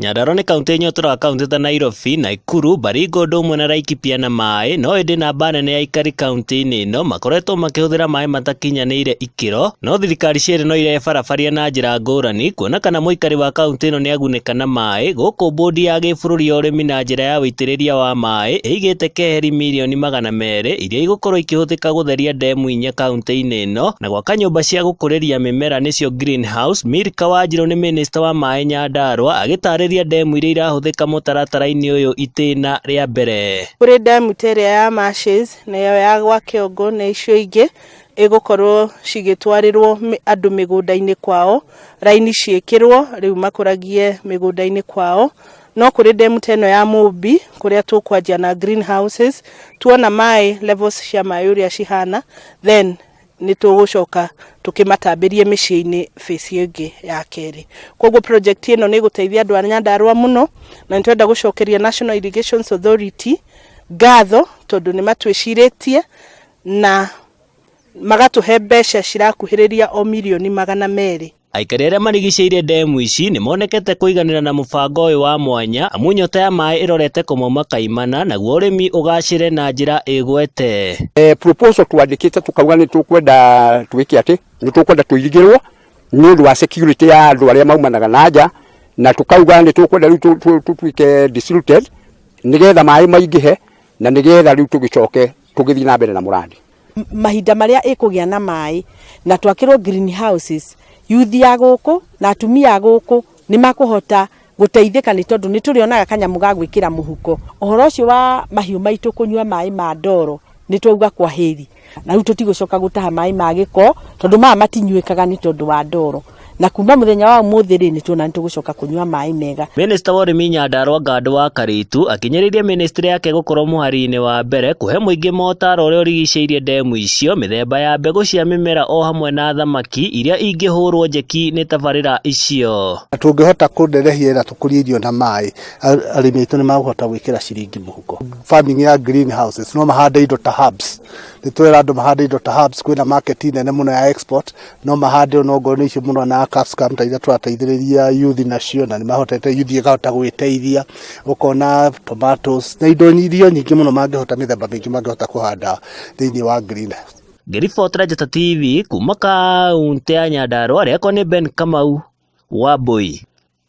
Nyandarua nĩ kaunti ĩnyotoraga kaunti ta Nairobi, Nakuru, Baringo ũndũ ũmwe na Laikipia na MAAI, no ĩndĩ namba nene ya AIKARI kaunti-inĩ ĩno makoretwo makĩhũthĩra maaĩ matakinyanĩire ikĩro, no thirikari cierĩ no irebarabaria na njĩra ngũrani kuona kana mũikari wa kaunti ĩno nĩagunĩka na maaĩ, gũkũ bũndi ya gĩbũrũri ya ũrĩmi na njĩra ya wĩitĩrĩria wa maaĩ ĩigĩte keheri mirioni 200 iria igũkorwo ikĩhũthĩka gũtheria ndemu 4 kaunti-inĩ ĩno na gwaka nyũmba cia gũkũrĩria mĩmera nĩcio greenhouse. Milka Wanjirũ nĩ minista wa maaĩ Nyandarua agĩtarĩria ndemu iria irahũthĩka mũtaratara-inĩ ũyũ itĩna rĩa mbere. Kũrĩ ndemu Utheria ya MAAI nayo ya gwa Kĩongo na icio ingĩ igũkorwo cigĩtwarĩrwo andũ mĩgũnda-inĩ kwao, raini ciĩkĩrwo rĩu makũragie mĩgũnda-inĩ kwao. No kũrĩ ndemu teno ya Mũmbi kũrĩa tũkwanjia na greenhouses, tuona maaĩ levels cia maaĩ ũrĩa cihana, then nĩ tũgũcoka tũkĩmatambĩrie mĩciĩ-inĩ phase ĩngĩ ya kerĩ. Koguo project ĩno nĩ gũteithia andũ a Nyandarua mũno, na nĩtwenda gũcokeria National Irrigation Authority ngatho tondũ nĩ matwĩcirĩtie na magatũhe mbeca cirakuhĩrĩria o mirioni 200. Aikari arĩa marigicĩirie ndemu ici nĩ monekete kũiganĩra na mũbango ũyũ wa mwanya amu nyota ya maaĩ ĩrorete kũmauma kaimana, naguo ũrĩmi ũgacĩre na njĩra ĩgwete. Proposal twandĩkĩte tũkauga nĩ tũkwenda twĩke atĩ nĩ tũkwenda tũirigĩrwo nĩ ũndũ wa security ya andũ arĩa maumanaga na nja, na tũkauga nĩ tũkwenda rĩu tũtuĩke distributed nĩgetha maaĩ maingĩhe na nĩgetha rĩu tũgĩcoke tũgĩthiĩ na mbere na mũrandi. Mahinda marĩa ĩkũgĩa na maaĩ na twakĩrwo greenhouses, youth ya gũkũ na atumia gũkũ nĩ makũhota gũteithĩka nĩ tondũ nĩ tũrĩonaga kanyamũ ga gwĩkĩra mũhuko. Ũhoro ũcio wa mahiũ maitũ kũnyua maaĩ ma ndoro nĩ twauga kwa heri, na rĩu tũtigũcoka gũtaha maaĩ ma gĩko tondũ maya matinyuĩkaga nĩ tondũ wa ndoro, na kuma mũthenya wa ũmũthĩ rĩ nĩ tuona nĩ tũgũcoka kũnyua maaĩ mega. Minista wa ũrĩmi Nyandarua Ngandũ wa Karitu akinyĩrĩirie ministry yake gũkorwo mũhari-inĩ wa mbere kũhe mũingĩ motaro ũrĩa ũrigicĩirie ndemu icio, mĩthemba ya mbegũ cia mĩmera o hamwe na thamaki iria ingĩhũrwo njeki nĩ tabarĩra icio. Tũngĩhota kũnderehia na tũkũrie irio na maaĩ, arĩmi aitũ nĩ magũhota gwĩkĩra ciringi mũhuko. Farming ya greenhouses no mahande indo ta herbs, nĩ twĩra andũ mahande indo ta herbs, kwĩna market nene mũno ya export, no mahande onongorwo nĩ icio mũno na capsicum ta iria tũrateithĩrĩria youth nacio, na nĩ mahotete youth ĩkahota gwĩteithia, ũkona tomatoes na indo irio nyingĩ mũno mangĩhota, mĩthemba mĩingĩ mangĩhota kũhanda thĩinĩ wa greenhouse. Ngĩribotera Njata TV kuma kaunti ya Nyandarua, rĩakwa nĩ Ben Kamau wa Mbui.